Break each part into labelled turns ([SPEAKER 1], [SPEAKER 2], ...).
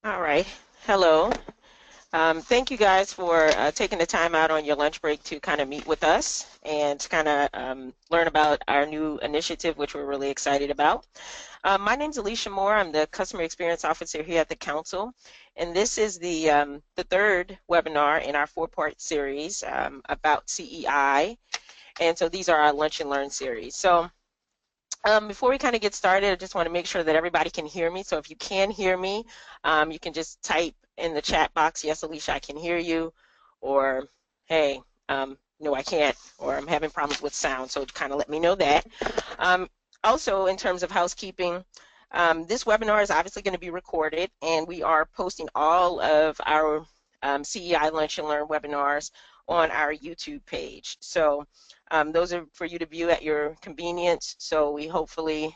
[SPEAKER 1] All right. Hello. Thank you guys for taking the time out on your lunch break to kind of meet with us and to kind of learn about our new initiative, which we're really excited about. My name is Alicia Moore. I'm the Customer Experience Officer here at the Council, and this is the third webinar in our four-part series about CEI. And so these are our Lunch and Learn series. So before we kind of get started, I just want to make sure that everybody can hear me. So if you can hear me, you can just type in the chat box, yes, Alicia, I can hear you, or hey, no, I can't, or I'm having problems with sound. So kind of let me know that. Um, Also, in terms of housekeeping, this webinar is obviously going to be recorded, and we are posting all of our CEI Lunch and Learn webinars on our YouTube page. So those are for you to view at your convenience. So we hopefully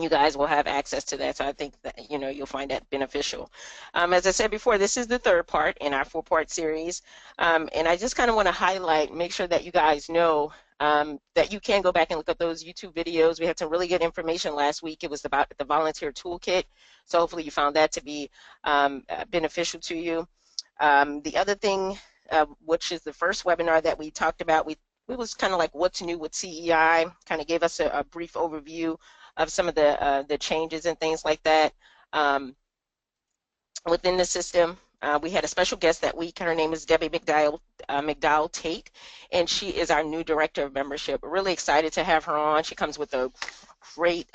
[SPEAKER 1] you guys will have access to that. So I think that you'll find that beneficial. As I said before, this is the third part in our four-part series, and I just kind of want to highlight, make sure that you guys know that you can go back and look at those YouTube videos. We had some really good information last week. It was about the volunteer toolkit. So hopefully you found that to be beneficial to you. The other thing, which is the first webinar that we talked about, it was kind of like what's new with CEI, kind of gave us a brief overview of some of the changes and things like that within the system. We had a special guest that week. Her name is Debbie McDowell Tate, and she is our new Director of Membership. We're really excited to have her on. She comes with a great,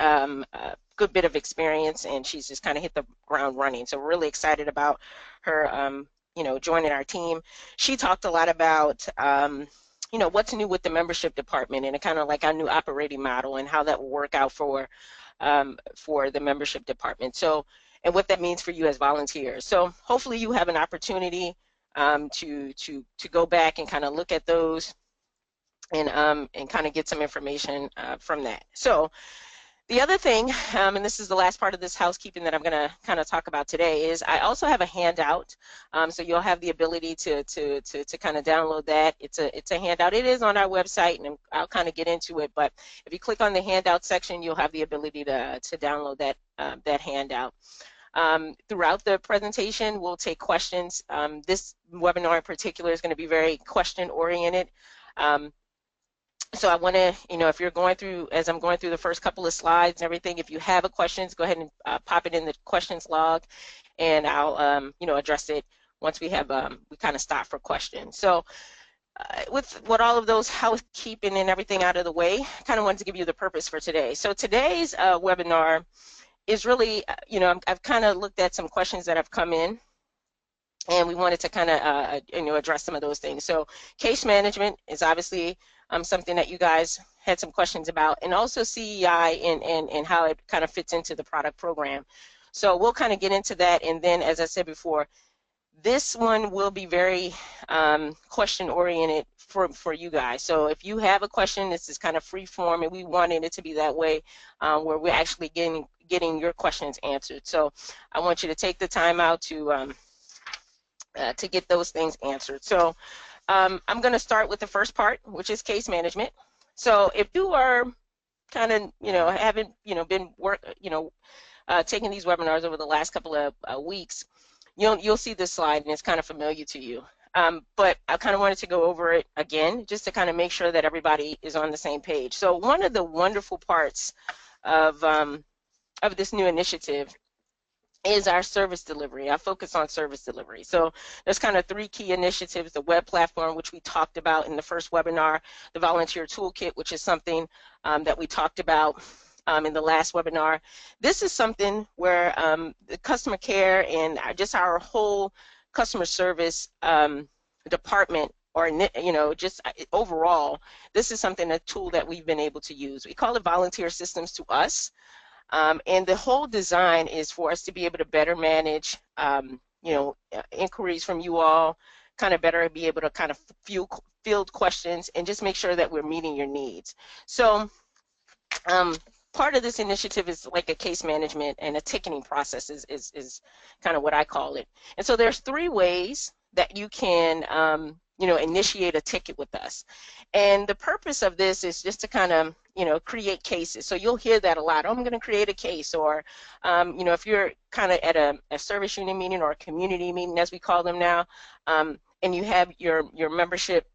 [SPEAKER 1] good bit of experience, and she's just kind of hit the ground running. So we're really excited about her, joining our team. She talked a lot about what's new with the membership department and kind of like our new operating model and how that will work out for the membership department. So, and what that means for you as volunteers. So hopefully you have an opportunity to go back and kind of look at those and kind of get some information from that. So the other thing, and this is the last part of this housekeeping that I'm going to kind of talk about today, is I also have a handout. So you'll have the ability to kind of download that. It's a handout. It is on our website, and I'll kind of get into it. But if you click on the handout section, you'll have the ability to download that handout. Throughout the presentation, we'll take questions. This webinar in particular is going to be very question-oriented. So I want to, if you're going through, as I'm going through the first couple of slides and everything, if you have a questions, go ahead and pop it in the questions log, and I'll, address it once we have, we kind of stop for questions. So with all of those housekeeping and everything out of the way, I kind of wanted to give you the purpose for today. So today's webinar is really, I've kind of looked at some questions that have come in, and we wanted to kind of, address some of those things. So case management is obviously something that you guys had some questions about, and also CEI and how it kind of fits into the product program. So we'll kind of get into that, and then, as I said before, this one will be very question-oriented for you guys. So if you have a question, this is kind of free form, and we wanted it to be that way, where we're actually getting your questions answered. So I want you to take the time out to get those things answered. So I'm going to start with the first part, which is case management. So if you are kind of, haven't, been taking these webinars over the last couple of weeks, you'll see this slide, and it's kind of familiar to you. But I kind of wanted to go over it again, just to kind of make sure that everybody is on the same page. So one of the wonderful parts of this new initiative is our service delivery. I focus on service delivery. So there's kind of three key initiatives: the web platform, which we talked about in the first webinar, the volunteer toolkit, which is something that we talked about in the last webinar. This is something where the customer care and just our whole customer service department, or just overall, this is something, a tool that we've been able to use. We call it Volunteer Systems to Us. And the whole design is for us to be able to better manage, inquiries from you all, kind of better be able to kind of field questions and just make sure that we're meeting your needs. So part of this initiative is like a case management and a ticketing process is kind of what I call it. And so there's three ways that you can initiate a ticket with us. And the purpose of this is just to kind of, create cases. So you'll hear that a lot. Oh, I'm going to create a case. Or, if you're kind of at a service union meeting or a community meeting, as we call them now, and you have your membership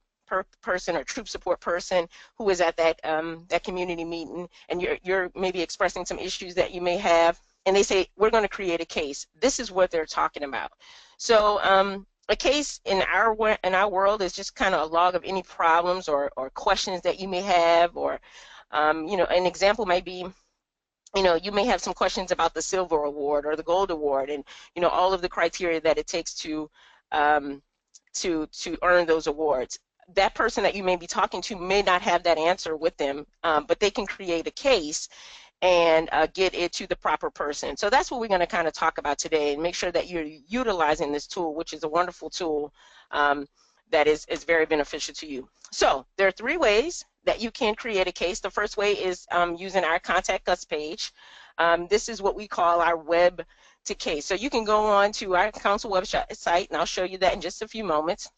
[SPEAKER 1] person or troop support person who is at that community meeting, and you're maybe expressing some issues that you may have, and they say, we're going to create a case. This is what they're talking about. So a case in our world is just kind of a log of any problems or questions that you may have, or an example might be, you may have some questions about the silver award or the gold award, and all of the criteria that it takes to earn those awards. That person that you may be talking to may not have that answer with them, but they can create a case and get it to the proper person. So that's what we're going to kind of talk about today, and make sure that you're utilizing this tool, which is a wonderful tool that is very beneficial to you. So there are 3 ways that you can create a case. The first way is using our Contact Us page. This is what we call our web to case. So you can go on to our council website, and I'll show you that in just a few moments,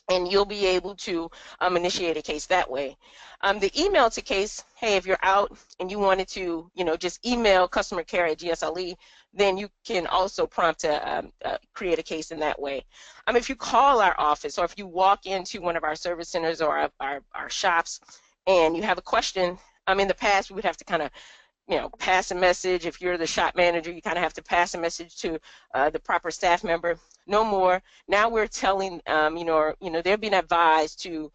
[SPEAKER 1] and you'll be able to initiate a case that way. The email to case, hey, if you're out and you wanted to, just email customer care at GSLE, then you can also prompt to create a case in that way. If you call our office, or if you walk into one of our service centers or our shops and you have a question, in the past we would have to kind of pass a message. If you're the shop manager, you kind of have to pass a message to the proper staff member. No more. Now we're telling, they're being advised to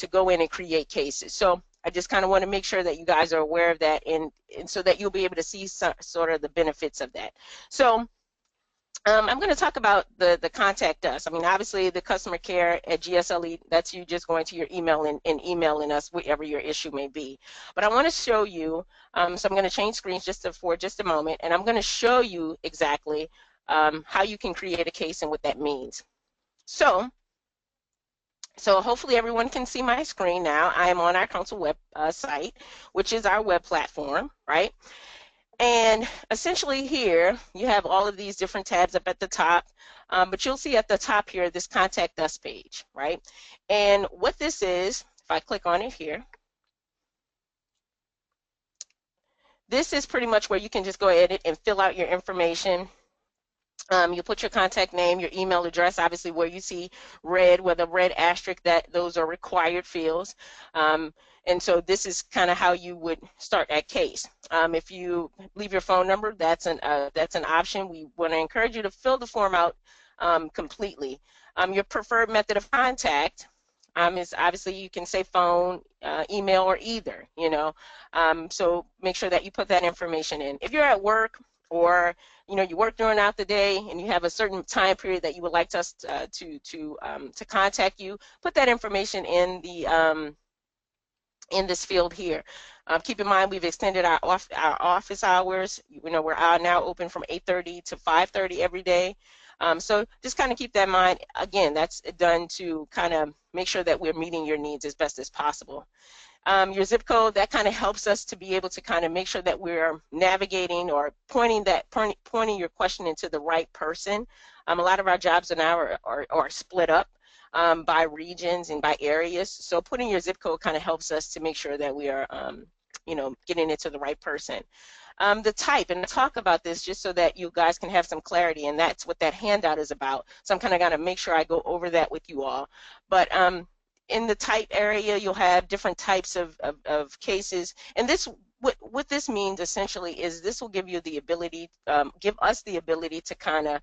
[SPEAKER 1] go in and create cases. So I just kind of want to make sure that you guys are aware of that, and so that you'll be able to see sort of the benefits of that. So I'm going to talk about the Contact Us. Obviously the customer care at GSLE, that's you just going to your email and emailing us whatever your issue may be. But I want to show you, so I'm going to change screens for just a moment, and I'm going to show you exactly how you can create a case and what that means. So hopefully everyone can see my screen now. I am on our council web site, which is our web platform, right? And essentially here you have all of these different tabs up at the top, but you'll see at the top here this Contact Us page, right? And what this is, if I click on it here, this is pretty much where you can just go ahead and fill out your information. You put your contact name, your email address, obviously where you see red with a red asterisk, that those are required fields. And so this is kind of how you would start that case. If you leave your phone number, that's an option. We want to encourage you to fill the form out completely. Your preferred method of contact is obviously you can say phone, email, or either. So make sure that you put that information in. If you're at work, or you work during out the day and you have a certain time period that you would like us to contact you, put that information in the in this field here. Keep in mind we've extended our office hours. We're now open from 8:30 to 5:30 every day. So just kind of keep that in mind. Again, that's done to kind of make sure that we're meeting your needs as best as possible. Your zip code, that kind of helps us to be able to kind of make sure that we're navigating or pointing your question into the right person. A lot of our jobs now are split up by regions and by areas. So putting your zip code kind of helps us to make sure that we are, getting it to the right person. The type, and I'll talk about this just so that you guys can have some clarity, and that's what that handout is about. So I'm kind of going to make sure I go over that with you all. But in the type area, you'll have different types of cases, and what this means essentially is this will give you the ability, give us the ability to kind of,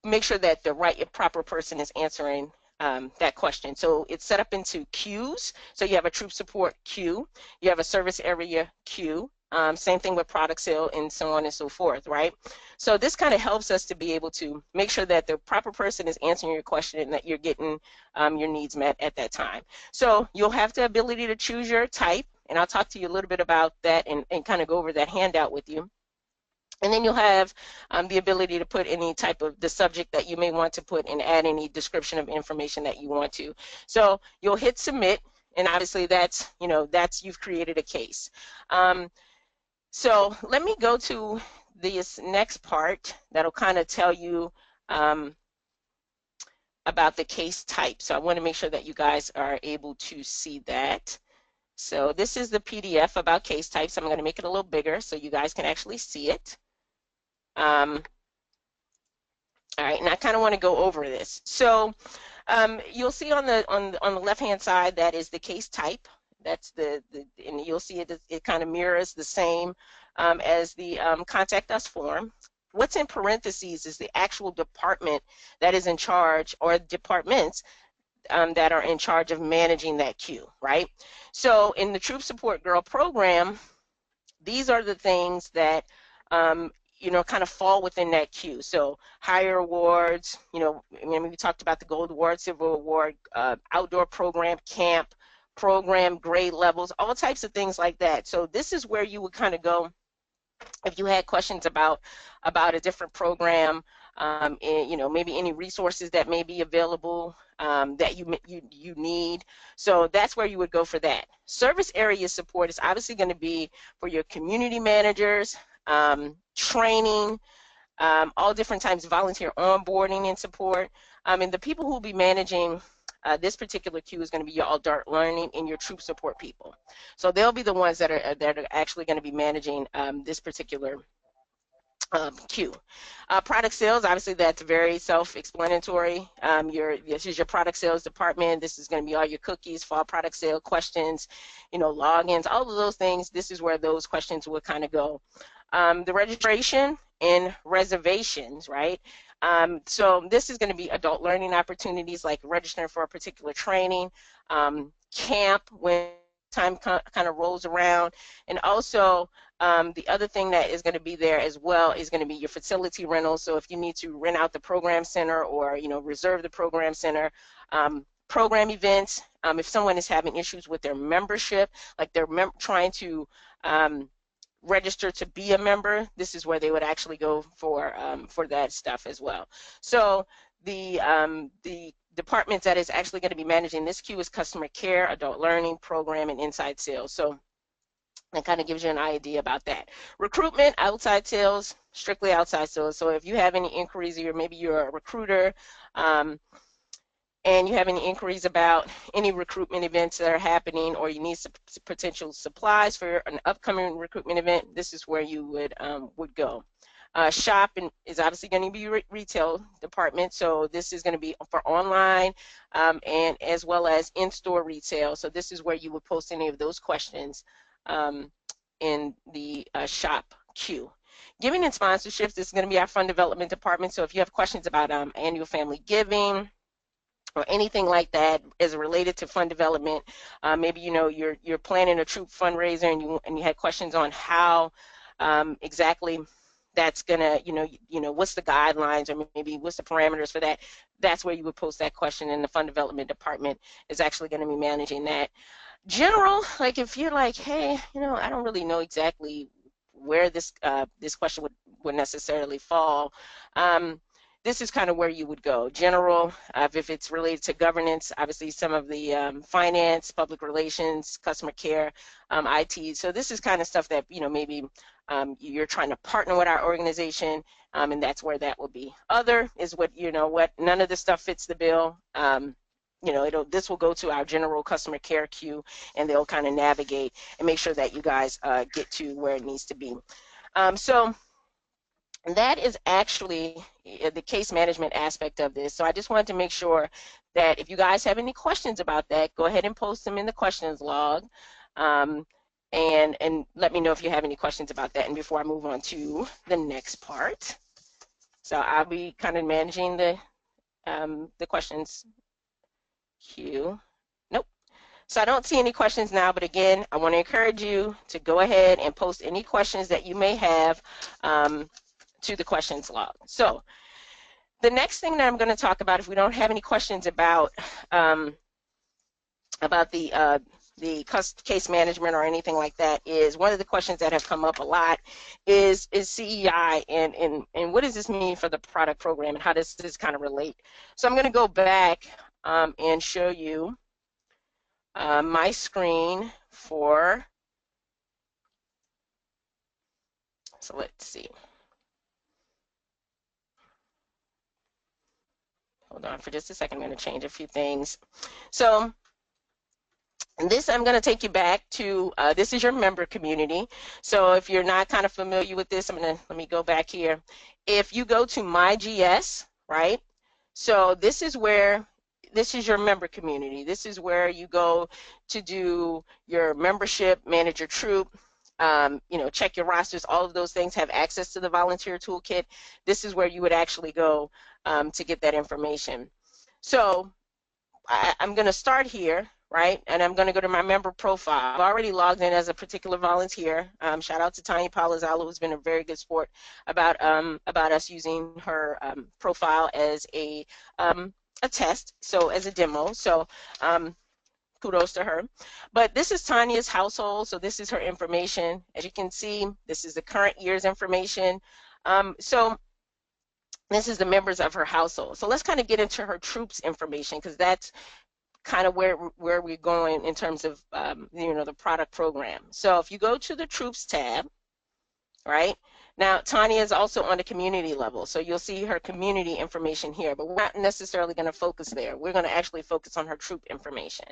[SPEAKER 1] make sure that the proper person is answering that question. So it's set up into queues. So you have a troop support queue, you have a service area queue, same thing with product sale, and so on and so forth, right? So this kind of helps us to be able to make sure that the proper person is answering your question and that you're getting your needs met at that time. So you'll have the ability to choose your type, and I'll talk to you a little bit about that and kind of go over that handout with you. And then you'll have the ability to put any type of the subject that you may want to put and add any description of information that you want to. So you'll hit submit, and obviously that's you've created a case. So let me go to this next part that'll kind of tell you about the case type. So I want to make sure that you guys are able to see that. So this is the PDF about case types. I'm going to make it a little bigger so you guys can actually see it. All right, and I kind of want to go over this. So you'll see on the left-hand side that is the case type. That's and you'll see it kind of mirrors the same as the contact us form. What's in parentheses is the actual department that is in charge, or departments that are in charge of managing that queue, right? So in the Troop Support Girl program, these are the things that kind of fall within that queue. So higher awards, we talked about the Gold Award, Silver Award, outdoor program, camp, program, grade levels, all types of things like that. So this is where you would kind of go if you had questions about a different program, and, maybe any resources that may be available that you need. So that's where you would go for that. Service area support is obviously going to be for your community managers, training, all different types of volunteer onboarding and support. And the people who will be managing this particular queue is going to be your adult learning and your troop support people. So they'll be the ones that are actually going to be managing this particular queue. Product sales, obviously that's very self-explanatory. This is your product sales department. This is going to be all your cookies, fall product sale questions, logins, all of those things. This is where those questions will kind of go. The registration and reservations, right? So this is going to be adult learning opportunities like registering for a particular training, camp when time kind of rolls around, and also the other thing that is going to be there as well is going to be your facility rental. So if you need to rent out the program center or reserve the program center, program events, if someone is having issues with their membership, like they're trying to register to be a member, this is where they would actually go for that stuff as well. So the departments that is actually going to be managing this queue is customer care, adult learning, program, and inside sales. So that kind of gives you an idea about that. Recruitment, outside sales, strictly outside sales. So if you have any inquiries, or maybe you're a recruiter, and you have any inquiries about any recruitment events that are happening, or you need some potential supplies for an upcoming recruitment event, this is where you would go. Shop is obviously going to be retail department, so this is going to be for online and as well as in-store retail. So this is where you would post any of those questions in the shop queue. Giving and sponsorships, this is going to be our fund development department. So if you have questions about annual family giving, or anything like that is related to fund development, maybe you're planning a troop fundraiser and you had questions on how exactly that's gonna what's the guidelines, or maybe what's the parameters for that. That's where you would post that question, and the fund development department is actually going to be managing that. General, like if you're like, hey, I don't really know exactly where this question would necessarily fall. This is kind of where you would go. General, if it's related to governance, obviously some of the finance, public relations, customer care, IT. So this is kind of stuff that, maybe you're trying to partner with our organization, and that's where that will be. Other is what, none of this stuff fits the bill. This will go to our general customer care queue, and they'll kind of navigate and make sure that you guys get to where it needs to be. So that is actually the case management aspect of this. So I just wanted to make sure that if you guys have any questions about that, go ahead and post them in the questions log, and let me know if you have any questions about that. And before I move on to the next part, so I'll be kind of managing the questions queue. Nope. So I don't see any questions now, but again, I want to encourage you to go ahead and post any questions that you may have to the questions log. So the next thing that I'm going to talk about, if we don't have any questions about the case management or anything like that, is one of the questions that have come up a lot is CEI, and what does this mean for the product program, and how does this kind of relate? So I'm going to go back and show you my screen for, so let's see. hold on for just a second. I'm going to change a few things. So this, I'm going to take you back to, this is your member community. So if you're not kind of familiar with this, let me go back here. If you go to My GS, right? So this is your member community. This is where you go to do your membership, manage your troop, check your rosters, all of those things, have access to the volunteer toolkit. This is where you would actually go to get that information. So I'm going to start here, right? And I'm going to go to my member profile. I've already logged in as a particular volunteer. Shout out to Tanya Palazzolo, who's been a very good sport about us using her profile as a test, so as a demo. So kudos to her. But this is Tanya's household, so this is her information. As you can see, this is the current year's information. So this is the members of her household. So let's kind of get into her troops information, because that's kind of where we're going in terms of the product program. So if you go to the troops tab, right? Now Tanya is also on the community level, so you'll see her community information here, but we're not necessarily going to focus there. We're going to actually focus on her troop information.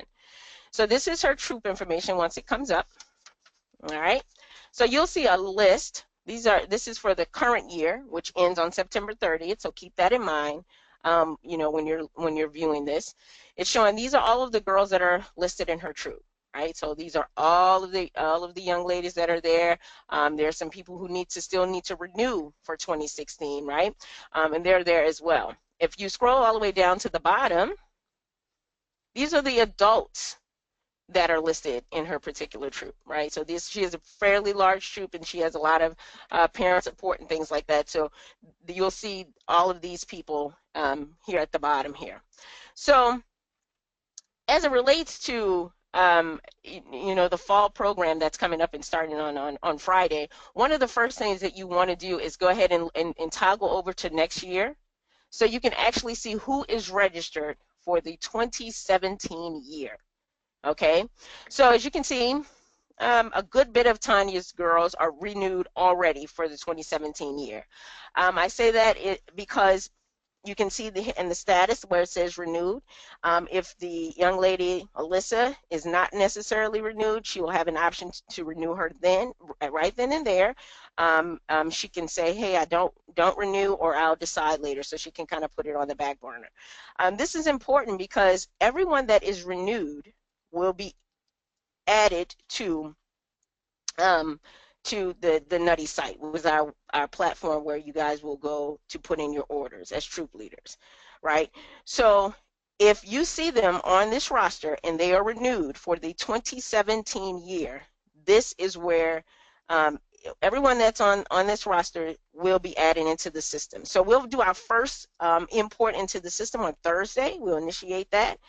[SPEAKER 1] So this is her troop information once it comes up. All right, so you'll see a list. This is for the current year, which ends on September 30th, so keep that in mind. When you're viewing this, it's showing these are all of the girls that are listed in her troop, right? So these are all of the young ladies that are there. There's some people who still need to renew for 2016, right? And they're there as well. If you scroll all the way down to the bottom, these are the adults that are listed in her particular troop, right? So she has a fairly large troop, and she has a lot of parent support and things like that. So you'll see all of these people here at the bottom here. So as it relates to the fall program that's coming up and starting on Friday, one of the first things that you want to do is go ahead and toggle over to next year, so you can actually see who is registered for the 2017 year. Okay, so as you can see, a good bit of Tanya's girls are renewed already for the 2017 year. I say that because you can see in the status where it says renewed. If the young lady Alyssa is not necessarily renewed, she will have an option to renew her right then and there. She can say, hey, I don't renew, or I'll decide later, so she can kind of put it on the back burner. This is important because everyone that is renewed will be added to the Nutty site, which is our platform where you guys will go to put in your orders as troop leaders, right? So if you see them on this roster and they are renewed for the 2017 year, this is where everyone that's on this roster will be added into the system. So we'll do our first import into the system on Thursday. We'll initiate that.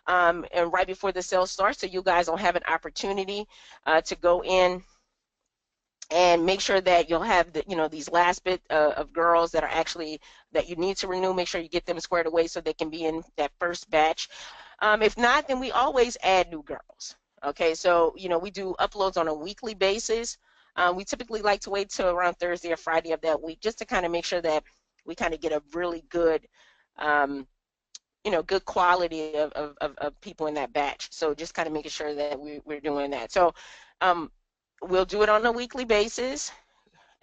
[SPEAKER 1] And right before the sale starts, so you guys will have an opportunity to go in and make sure that you'll have these last bit of girls that are actually that you need to renew. Make sure you get them squared away so they can be in that first batch. If not, then we always add new girls. Okay, so we do uploads on a weekly basis. We typically like to wait till around Thursday or Friday of that week, just to kind of make sure that we kind of get a really good good quality of people in that batch. So just kind of making sure that we're doing that. So we'll do it on a weekly basis.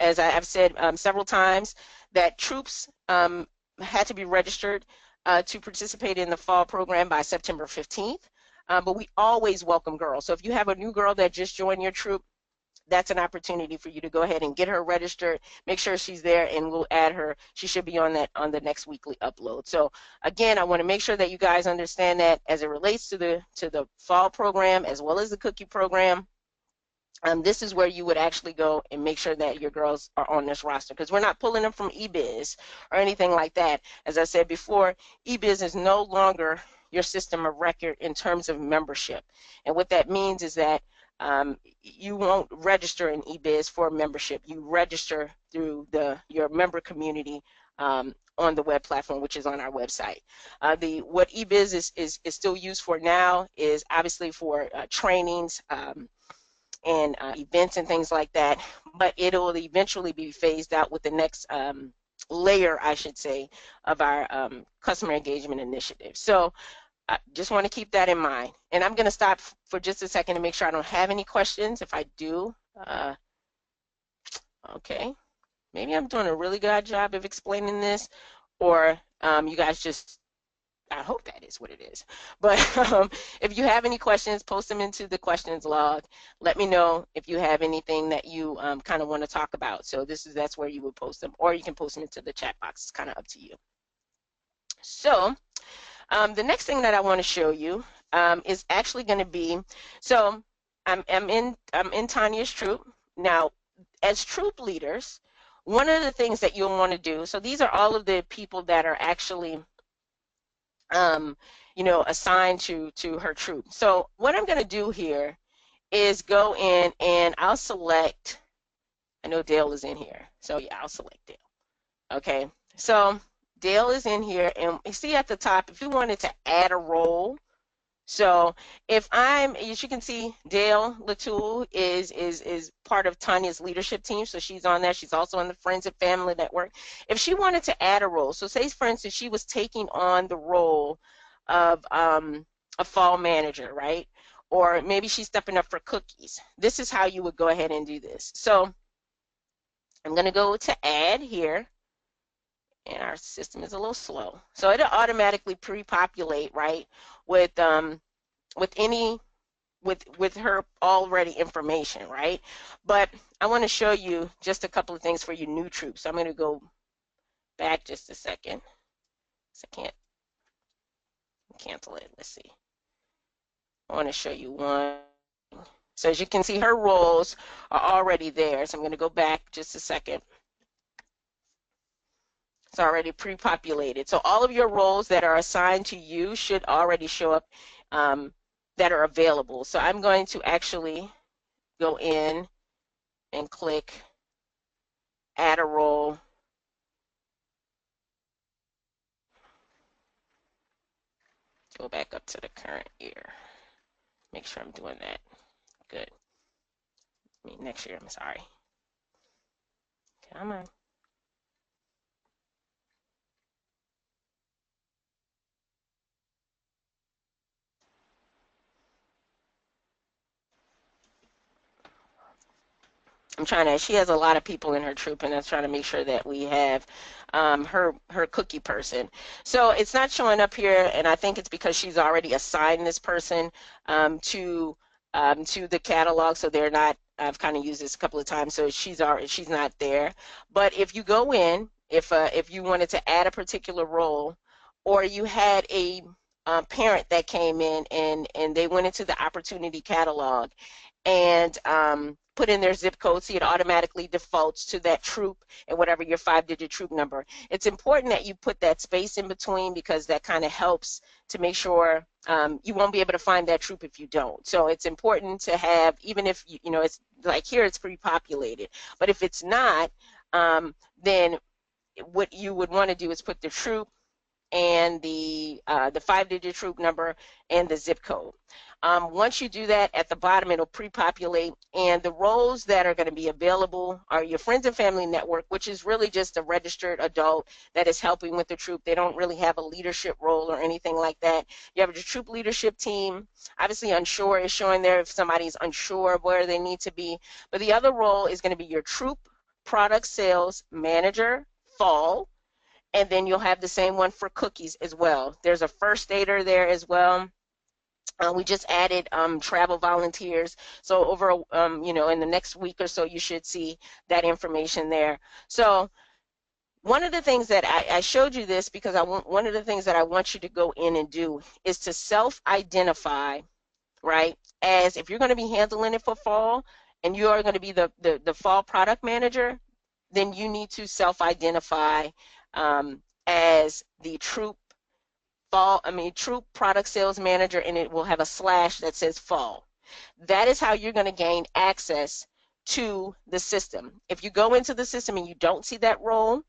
[SPEAKER 1] As I've said several times, that troops had to be registered to participate in the fall program by September 15th. But we always welcome girls. So if you have a new girl that just joined your troop, that's an opportunity for you to go ahead and get her registered, make sure she's there, and we'll add her. She should be on the next weekly upload. So again, I want to make sure that you guys understand that as it relates to the fall program as well as the cookie program, this is where you would actually go and make sure that your girls are on this roster, because we're not pulling them from eBiz or anything like that. As I said before, eBiz is no longer your system of record in terms of membership. And what that means is that you won't register in eBiz for membership. You register through your member community on the web platform, which is on our website. What eBiz is still used for now is obviously for trainings and events and things like that, but it'll eventually be phased out with the next layer, I should say, of our customer engagement initiative. So I just want to keep that in mind. And I'm going to stop for just a second to make sure I don't have any questions. If I do, okay, maybe I'm doing a really good job of explaining this, or you guys just, I hope that is what it is. But if you have any questions, post them into the questions log. Let me know if you have anything that you kind of want to talk about. So that's where you would post them, or you can post them into the chat box. It's kind of up to you. So the next thing that I want to show you is actually going to be, so I'm in Tanya's troop. Now, as troop leaders, one of the things that you'll want to do, so these are all of the people that are actually assigned to her troop. So what I'm going to do here is go in and I'll select, I know Dale is in here, so yeah, I'll select Dale. Okay, so Dale is in here, and you see at the top, if you wanted to add a role, so if as you can see, Dale Latoul is part of Tanya's leadership team, so she's on that. She's also on the Friends and Family Network. If she wanted to add a role, so say for instance she was taking on the role of a fall manager, right? Or maybe she's stepping up for cookies. This is how you would go ahead and do this. So I'm going to go to add here. And our system is a little slow, so it'll automatically pre-populate, right, with her already information, right? But I want to show you just a couple of things for you new troops. So I'm going to go back just a second. So I can't cancel it. Let's see. I want to show you one. So as you can see, her roles are already there. So I'm going to go back just a second. It's already pre-populated. So all of your roles that are assigned to you should already show up that are available. So I'm going to actually go in and click add a role. Go back up to the current year. Make sure I'm doing that. Good. I mean, next year, I'm sorry. Come on. I'm trying to, she has a lot of people in her troop, and I'm trying to make sure that we have her cookie person. So it's not showing up here, and I think it's because she's already assigned this person to the catalog, so they're not, I've kind of used this a couple of times, so she's not there. But if you go in, if you wanted to add a particular role, or you had a parent that came in and they went into the opportunity catalog and put in their zip code, see it automatically defaults to that troop and whatever your 5-digit troop number. It's important that you put that space in between, because that kind of helps to make sure you won't be able to find that troop if you don't. So it's important to have, even if it's like here it's pre-populated, but if it's not, then what you would want to do is put the troop and the 5-digit troop number and the zip code. Once you do that, at the bottom it'll pre-populate, and the roles that are going to be available are your Friends and Family Network, which is really just a registered adult that is helping with the troop. They don't really have a leadership role or anything like that. You have your troop leadership team. Obviously, unsure is showing there if somebody's unsure of where they need to be. But the other role is going to be your troop product sales manager, fall. And then you'll have the same one for cookies as well. There's a first aider there as well. We just added travel volunteers. So over, in the next week or so, you should see that information there. So one of the things that I showed you this because one of the things that I want you to go in and do is to self-identify, right? As if you're going to be handling it for fall and you are going to be the fall product manager, then you need to self-identify as the troop product sales manager, and it will have a slash that says fall. That is how you're going to gain access to the system. If you go into the system and you don't see that role,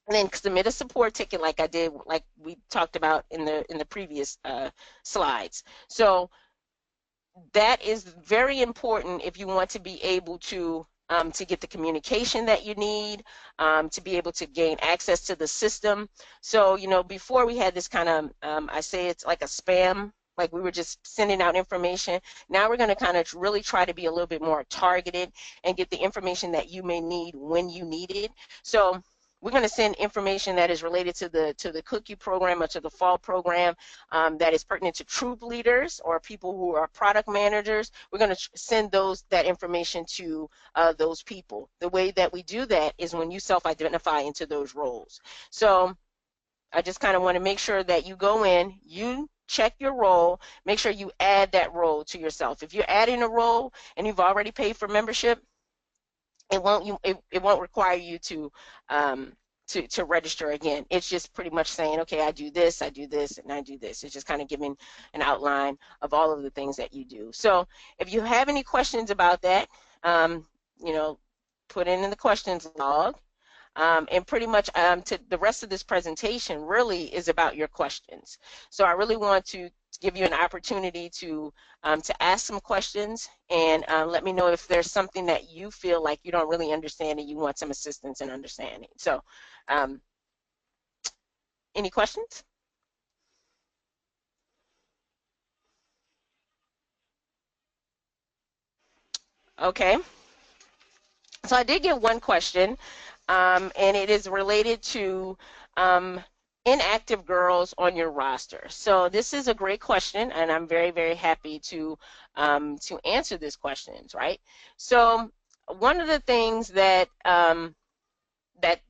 [SPEAKER 1] then submit a support ticket like I did, like we talked about in the previous slides. So that is very important if you want to be able to to get the communication that you need, to be able to gain access to the system. So, before we had this kind of, I say it's like a spam, like we were just sending out information. Now we're going to kind of really try to be a little bit more targeted and get the information that you may need when you need it. So we're going to send information that is related to the cookie program or to the fall program, that is pertinent to troop leaders or people who are product managers. We're going to send that information to those people. The way that we do that is when you self-identify into those roles. So I just kind of want to make sure that you go in, you check your role, make sure you add that role to yourself. If you're adding a role and you've already paid for membership, it won't require you um, to register again. It's just pretty much saying, okay, I do this, and I do this. It's just kind of giving an outline of all of the things that you do. So if you have any questions about that, you know, put in the questions log. And pretty much to the rest of this presentation really is about your questions. So I really want to give you an opportunity to ask some questions and let me know if there's something that you feel like you don't really understand and you want some assistance in understanding. So any questions? Okay. So I did get one question, and it is related to inactive girls on your roster. So this is a great question, and I'm very, very happy to answer these questions, right? So one of the things that that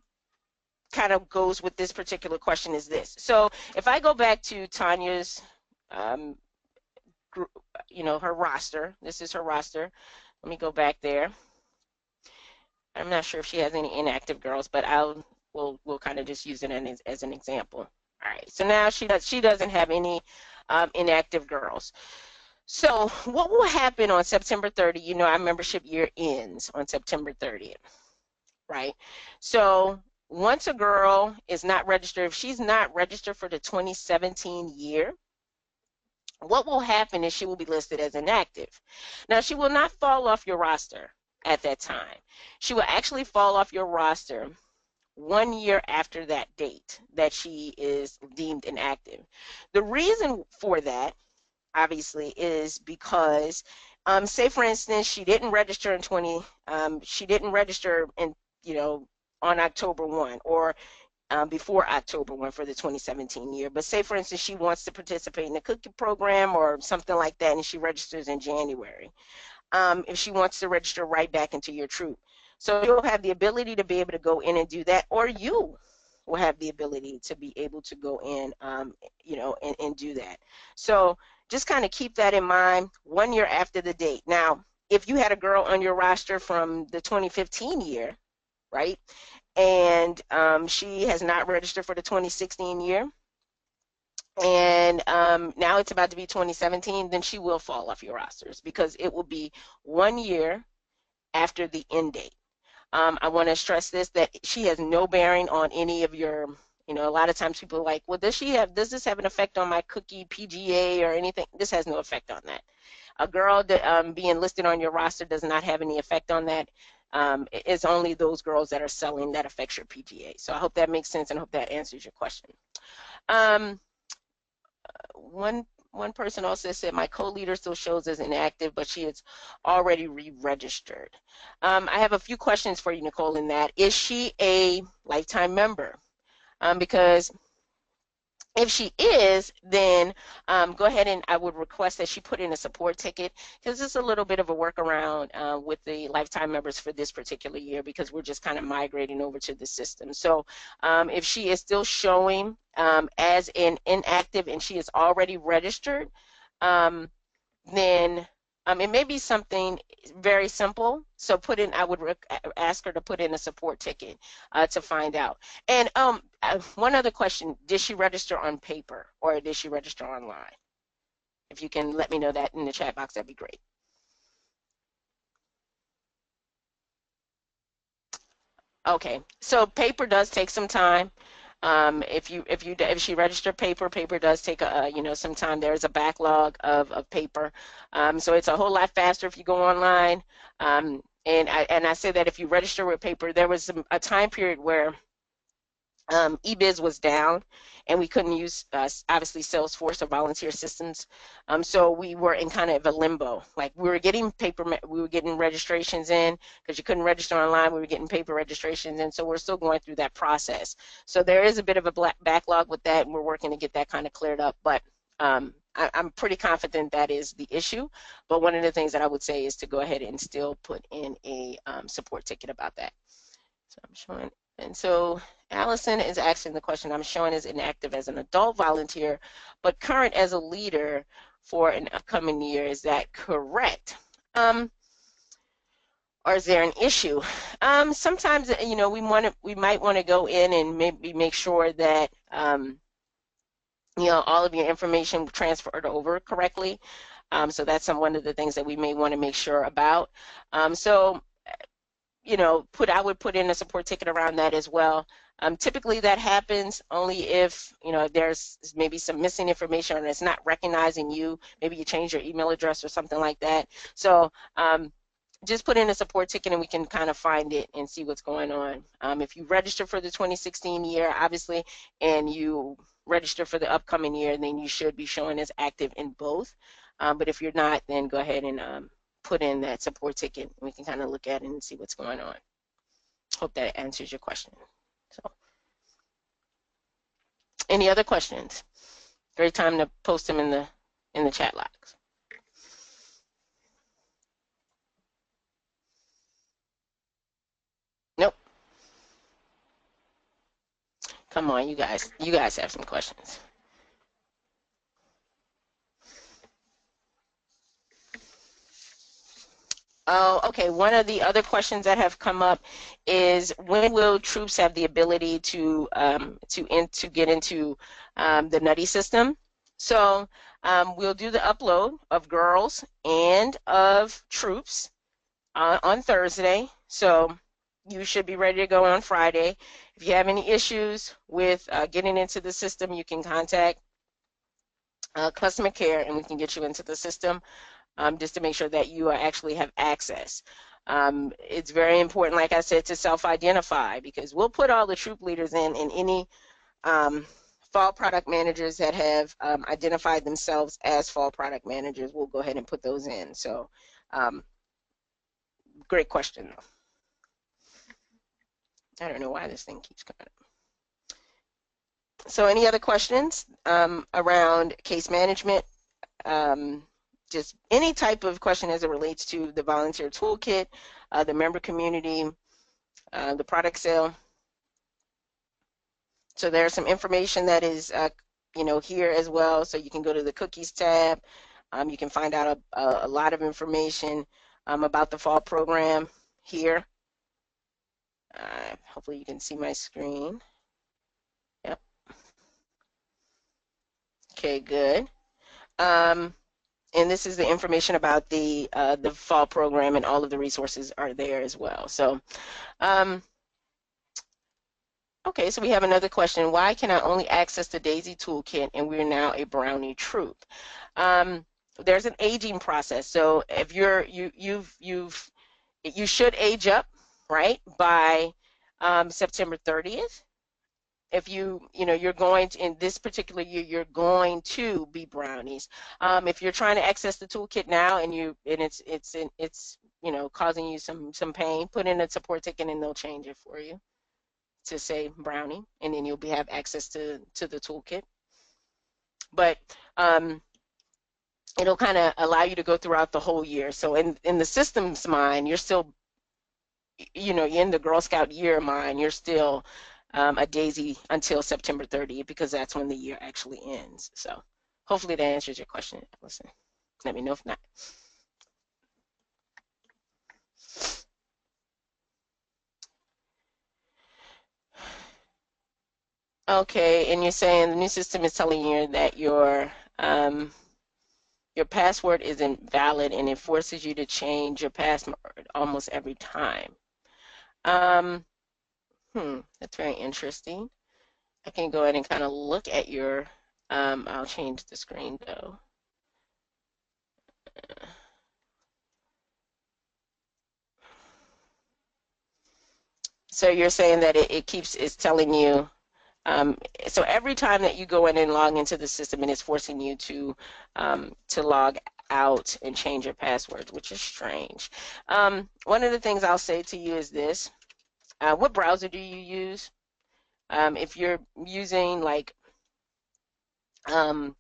[SPEAKER 1] kind of goes with this particular question is this. So if I go back to Tanya's, um, her roster, this is her roster. Let me go back there. I'm not sure if she has any inactive girls, but we'll kind of just use it as an example. All right, so now she doesn't have any inactive girls. So what will happen on September 30th? Our membership year ends on September 30th, right? So once a girl is not registered, if she's not registered for the 2017 year, what will happen is she will be listed as inactive. Now, she will not fall off your roster at that time. She will actually fall off your roster 1 year after that date that she is deemed inactive. The reason for that, obviously, is because, say for instance, she didn't register she didn't register on October 1 or before October 1 for the 2017 year. But say, for instance, she wants to participate in the cookie program or something like that, and she registers in January. If she wants to register right back into your troop. So you'll have the ability to be able to go in and do that, or you will have the ability to be able to go in, and do that. So just kind of keep that in mind 1 year after the date. Now, if you had a girl on your roster from the 2015 year, right, and she has not registered for the 2016 year, and now it's about to be 2017, then she will fall off your rosters because it will be 1 year after the end date. I want to stress this, that she has no bearing on any of your, a lot of times people are like, well, does this have an effect on my cookie PGA or anything? This has no effect on that. A girl that being listed on your roster does not have any effect on that. It's only those girls that are selling that affects your PGA. So I hope that makes sense and I hope that answers your question. One person also said my co-leader still shows as inactive, but she is already re-registered. I have a few questions for you, Nicole, in that. Is she a lifetime member? Because if she is, then go ahead and I would request that she put in a support ticket, because it's a little bit of a workaround with the lifetime members for this particular year, because we're just kind of migrating over to the system. So if she is still showing as an inactive and she is already registered, then it may be something very simple. So I would ask her to put in a support ticket to find out. And one other question, did she register on paper or did she register online? If you can let me know that in the chat box, that'd be great. Okay, so paper does take some time. If she registered paper does take some time. There is a backlog of paper, so it's a whole lot faster if you go online. And I say that if you register with paper, there was a time period where eBiz was down, and we couldn't use obviously Salesforce or volunteer systems. So we were in kind of a limbo. Like we were getting we were getting registrations in because you couldn't register online. We were getting paper registrations in, so we're still going through that process. So there is a bit of a backlog with that, and we're working to get that kind of cleared up. But I'm pretty confident that is the issue. But one of the things that I would say is to go ahead and still put in a support ticket about that. So I'm showing, and so Allison is asking the question, I'm showing as inactive as an adult volunteer, but current as a leader for an upcoming year. Is that correct? Or is there an issue? Sometimes, we might want to go in and maybe make sure that, all of your information transferred over correctly. So that's one of the things that we may want to make sure about. So I would put in a support ticket around that as well. Typically that happens only if, there's maybe some missing information or it's not recognizing you. Maybe you change your email address or something like that. So just put in a support ticket and we can kind of find it and see what's going on. If you register for the 2016 year, obviously, and you register for the upcoming year, then you should be showing as active in both. But if you're not, then go ahead and put in that support ticket. We can kind of look at it and see what's going on. Hope that answers your question. So, any other questions? Great time to post them in the chat logs. Nope. Come on, you guys. You guys have some questions. Oh, okay. One of the other questions that have come up is when will troops have the ability to get into the Nutty system? So we'll do the upload of girls and of troops on Thursday. So you should be ready to go on Friday. If you have any issues with getting into the system, you can contact customer care and we can get you into the system. Just to make sure that you actually have access. It's very important, like I said, to self-identify because we'll put all the troop leaders in any fall product managers that have identified themselves as fall product managers. We'll go ahead and put those in. So great question. I don't know why this thing keeps coming up. So any other questions around case management? Just any type of question as it relates to the volunteer toolkit, the member community, the product sale. So there's some information that is, here as well. So you can go to the cookies tab. You can find out a lot of information about the fall program here. Hopefully you can see my screen. Yep. Okay, good. And this is the information about the fall program, and all of the resources are there as well. So, okay, so we have another question. Why can I only access the Daisy Toolkit and we're now a Brownie troop? There's an aging process. So if you should age up, right, by September 30th. If you're going to, in this particular year, you're going to be brownies. If you're trying to access the toolkit now and it's causing you some pain, put in a support ticket and they'll change it for you to say brownie, and then you'll have access to the toolkit. But it'll kind of allow you to go throughout the whole year. So in the system's mind, you're still, you're in the Girl Scout year mind, you're still a Daisy until September 30th because that's when the year actually ends. So hopefully that answers your question, Allison. Let me know if not. Okay, and you're saying the new system is telling you that your password isn't valid and it forces you to change your password almost every time. That's very interesting. I can go ahead and kind of look at your, I'll change the screen though. So you're saying that it's telling you, um, so every time that you go in and log into the system, and it's forcing you to log out and change your password, which is strange. One of the things I'll say to you is this: what browser do you use? If you're using like um,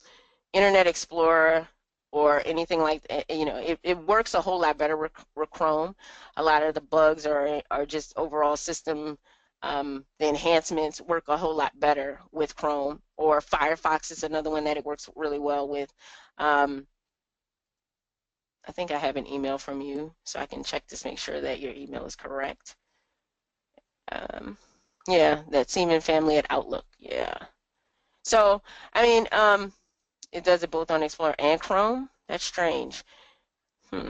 [SPEAKER 1] Internet Explorer or anything like that, it works a whole lot better with Chrome. A lot of the bugs are just overall system. The enhancements work a whole lot better with Chrome, or Firefox is another one that it works really well with. Um, I think I have an email from you, so I can check to make sure that your email is correct. Um, yeah, that Seaman Family at Outlook. Yeah. So, I mean, it does it both on Explorer and Chrome. That's strange. Hmm.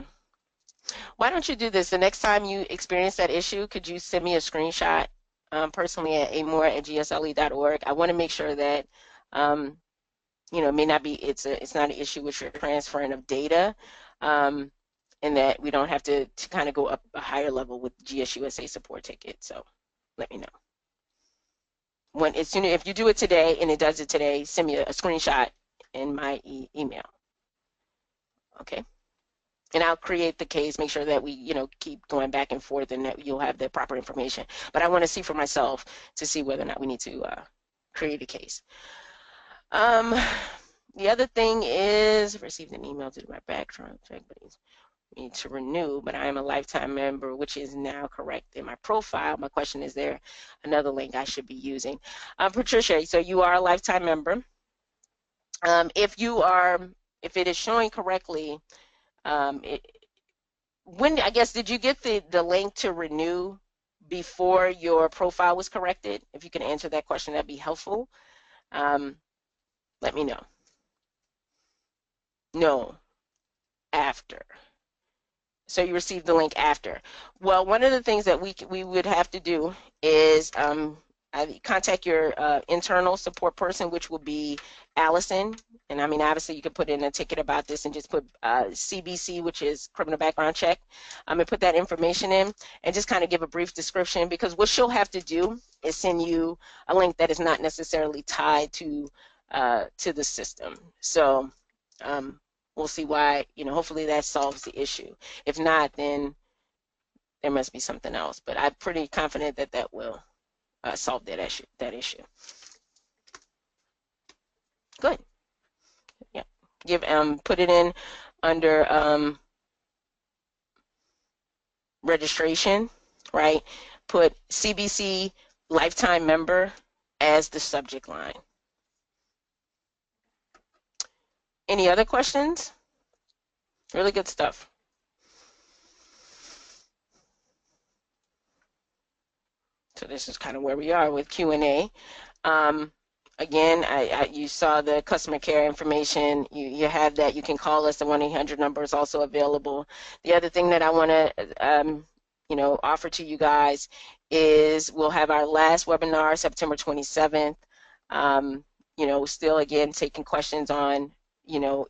[SPEAKER 1] Why don't you do this? The next time you experience that issue, could you send me a screenshot personally at amore@gsle.org? I want to make sure that um, it may not be it's not an issue with your transferring of data, um, and that we don't have to kind of go up a higher level with GSUSA support ticket. So let me know. As soon if you do it today and it does it today, send me a screenshot in my email. Okay. And I'll create the case, make sure that we, keep going back and forth and that you'll have the proper information. But I want to see for myself to see whether or not we need to create a case. The other thing is received an email to do my background check, but need to renew, but I am a lifetime member, which is now correct in my profile. My question is, there another link I should be using? Patricia, so you are a lifetime member. If it is showing correctly, I guess, did you get the link to renew before your profile was corrected? If you can answer that question, that'd be helpful. Let me know. No, after. So you received the link after. Well, one of the things that we would have to do is contact your internal support person, which will be Allison. And I mean, obviously, you could put in a ticket about this and just put CBC, which is criminal background check, and put that information in and just kind of give a brief description, because what she'll have to do is send you a link that is not necessarily tied to the system. So we'll see why, hopefully that solves the issue. If not, then there must be something else. But I'm pretty confident that that will solve that issue. Good. Yeah. Put it in under registration, right? Put CBC lifetime member as the subject line. Any other questions? Really good stuff. So this is kind of where we are with Q&A. Again, you saw the customer care information. You have that. You can call us. The 1-800 number is also available. The other thing that I want to, offer to you guys is we'll have our last webinar September 27th. Still, again, taking questions on,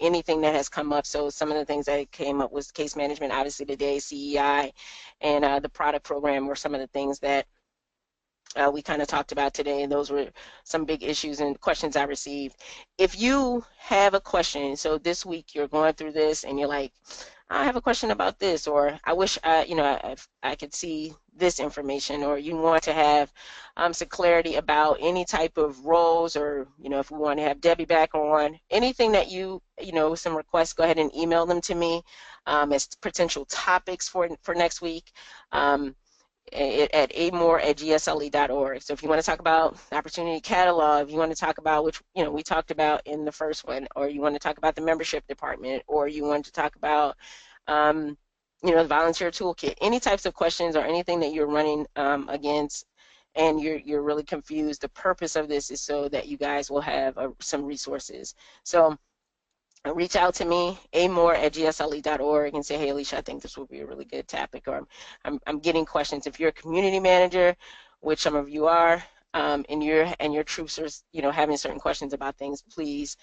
[SPEAKER 1] anything that has come up. So some of the things that came up was case management, obviously today, CEI, and the product program were some of the things that we kind of talked about today, and those were some big issues and questions I received. If you have a question, so this week you're going through this and you're like, I have a question about this, or I wish I could see this information, or you want to have some clarity about any type of roles, or if we want to have Debbie back on, anything that some requests, go ahead and email them to me as potential topics for next week. At amore@gsle.org. So if you want to talk about the opportunity catalog, if you want to talk about which we talked about in the first one, or you want to talk about the membership department, or you want to talk about the volunteer toolkit, any types of questions or anything that you're running against and you're really confused, the purpose of this is so that you guys will have some resources. So reach out to me, amore@gsle.org, and say, hey, Alicia, I think this will be a really good topic, or I'm getting questions. If you're a community manager, which some of you are, and your troops are, having certain questions about things, please,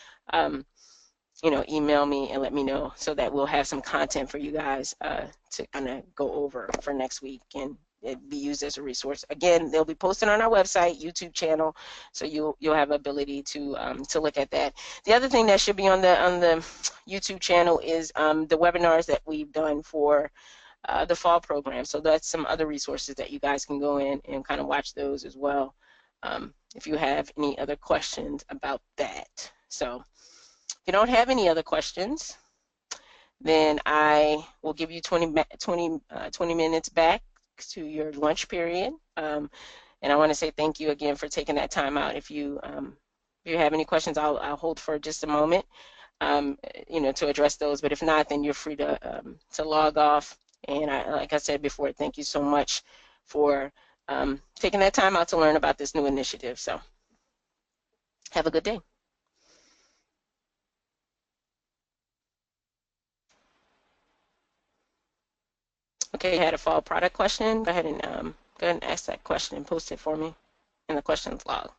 [SPEAKER 1] email me and let me know so that we'll have some content for you guys to kind of go over for next week and it be used as a resource. Again, they'll be posted on our website, YouTube channel, so you'll have ability to look at that. The other thing that should be on the YouTube channel is the webinars that we've done for the fall program. So that's some other resources that you guys can go in and kind of watch those as well, if you have any other questions about that. So if you don't have any other questions, then I will give you 20 minutes back to your lunch period. And I want to say thank you again for taking that time out. If you have any questions, I'll hold for just a moment, to address those. But if not, then you're free to log off. And like I said before, thank you so much for taking that time out to learn about this new initiative. So have a good day. Okay, you had a fall product question. Go ahead and ask that question and post it for me in the questions log.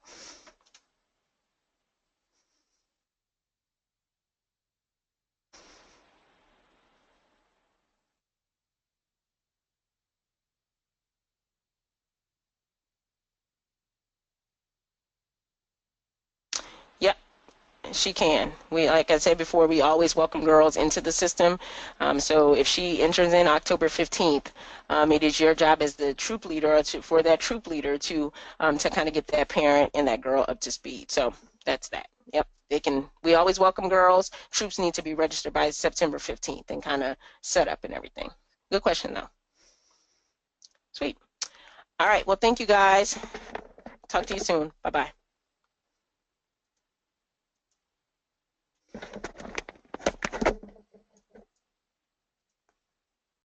[SPEAKER 1] Yep, she can. Like I said before, we always welcome girls into the system. So if she enters in October 15th, it is your job as the troop leader for that troop leader to kind of get that parent and that girl up to speed. So that's that. Yep, they can. We always welcome girls. Troops need to be registered by September 15th and kind of set up and everything. Good question though. Sweet. All right. Well, thank you guys. Talk to you soon. Bye-bye.